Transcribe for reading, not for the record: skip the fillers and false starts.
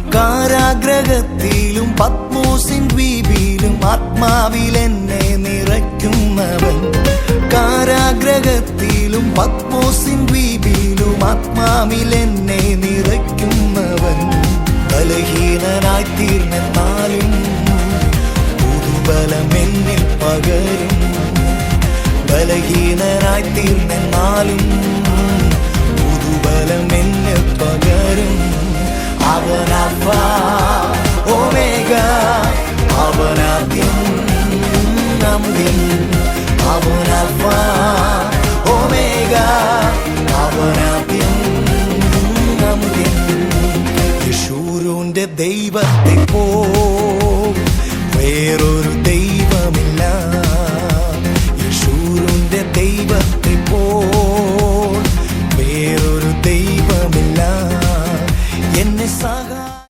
കാരാഗ്രഹത്തിലും പത്മോസിൻ ദ്വീപിലും ആത്മാവിൽ എന്നെ നിറയ്ക്കുന്നവൻ. കാരാഗ്രഹത്തിലും പത്മോസിൻ ദ്വീപിലും ആത്മാവിൽ എന്നെ നിറയ്ക്കുന്നവൻ. ബലഹീനനായി തീർന്നെന്നാലും പുതുബലം എന്നിൽ പകരും. ബലഹീനനായി തീർന്നെന്നാലും പുതുബലം എന്നിൽ പകരും. അവൻ അൽഫ ഒമേഗ, അവൻ ആദ്യം അന്ത്യം. അവൻ അൽഫ ഒമേഗ, അവൻ ആദ്യം അന്ത്യം. യെശൂരൂന്റെ ദൈവത്തെ പോ വേറൊരു